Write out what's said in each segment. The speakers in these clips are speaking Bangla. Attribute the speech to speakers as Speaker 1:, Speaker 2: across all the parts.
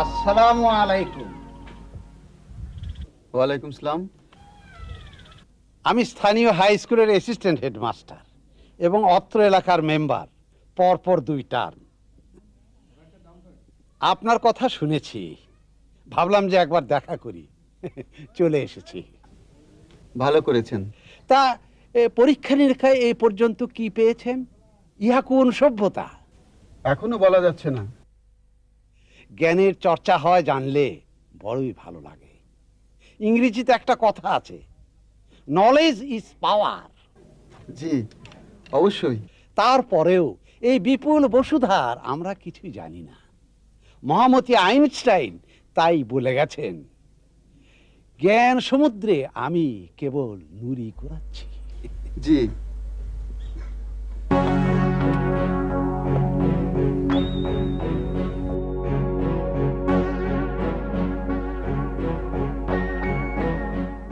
Speaker 1: আসসালামু আলাইকুম।
Speaker 2: ওয়ালাইকুম সালাম।
Speaker 1: আমি স্থানীয় হাই স্কুলের অ্যাসিস্ট্যান্ট হেডমাস্টার এবং অত্র এলাকার মেম্বার, পরপর 2 টার্ম। আপনার কথা শুনেছি, ভাবলাম যে একবার দেখা করি। চলে এসেছি।
Speaker 2: ভালো করেছেন।
Speaker 1: তা পরীক্ষা নিরীক্ষায় এই পর্যন্ত কি পেয়েছেন? ইহা কোন সভ্যতা?
Speaker 2: এখনো বলা যাচ্ছে না।
Speaker 1: জ্ঞানের চর্চা হয় জানলে বড়ই ভালো লাগে। ইংরেজিতে একটা কথা আছে, নলেজ ইজ পাওয়ার।
Speaker 2: জি, অবশ্যই।
Speaker 1: তারপরেও এই বিপুল বসুধার আমরা কিছুই জানি না। মহামতি আইনস্টাইন তাই বলে গেছেন, জ্ঞান সমুদ্রে আমি কেবল নুড়ি কুড়াচ্ছি।
Speaker 2: জি।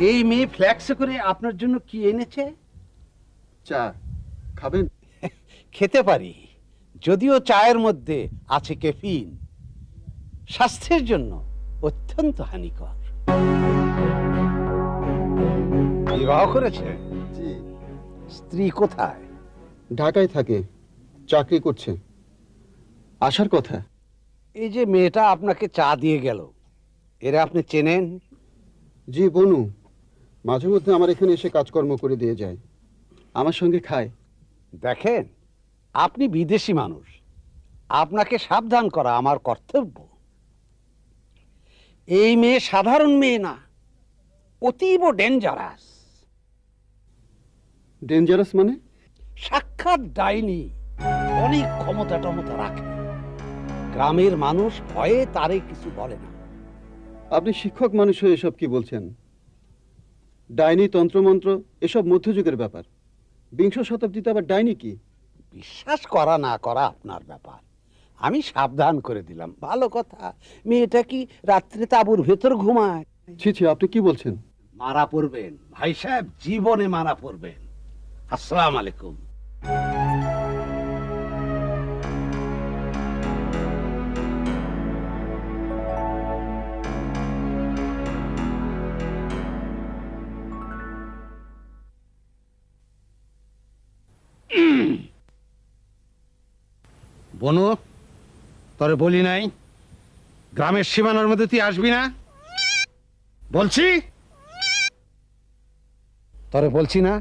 Speaker 1: এই মেয়ে ফ্ল্যাক্সে করে আপনার জন্য কি এনেছে?
Speaker 2: চা খাবেন?
Speaker 1: খেতে পারি, যদিও চায়ের মধ্যে আছে ক্যাফিন, স্বাস্থ্যের জন্য অত্যন্ত হানিকর। বিবাহ করেছে?
Speaker 2: জি।
Speaker 1: স্ত্রী কোথায়?
Speaker 2: ঢাকায় থাকে, চাকরি করছে। আসার কথা।
Speaker 1: এই যে মেয়েটা আপনাকে চা দিয়ে গেল, এরা আপনি চেনেন?
Speaker 2: জি, বনু। মাঝে মধ্যে আমার এখানে এসে কাজকর্ম করে দিয়ে যায়, আমার সঙ্গে খায়।
Speaker 1: দেখেন, আপনি বিদেশি মানুষ, আপনাকে সাবধান করা আমার কর্তব্য। এই মেয়ে সাধারণ মেয়ে না, অতীব ডেঞ্জারাস।
Speaker 2: ডেঞ্জারাস মানে?
Speaker 1: সাক্ষাৎ ডাইনি, অনেক ক্ষমতা টমতা রাখে। গ্রামের মানুষ ভয়ে তারে কিছু বলে না।
Speaker 2: আপনি শিক্ষক মানুষ হয়ে এসব কি বলছেন? ডাইনি, তন্ত্রমন্ত্র এসব মধ্যযুগের ব্যাপার। বিংশ শতাব্দীতে আবার ডাইনি কি?
Speaker 1: বিশ্বাস করা না করা আপনার ব্যাপার, আমি সাবধান করে দিলাম, ভালো কথা। মেয়েটা কি রাত্রে তাঁবুর ভেতর ঘুমায়?
Speaker 2: ছি ছি, আপনি কি বলছেন?
Speaker 1: মারা পড়বেন ভাই সাহেব, জীবনে মারা পড়বেন। আসসালামু আলাইকুম। বনু, তোরে বলি নাই গ্রামের সীমানার মধ্যে তুই আসবি না? বলছি তোরে বলছি না?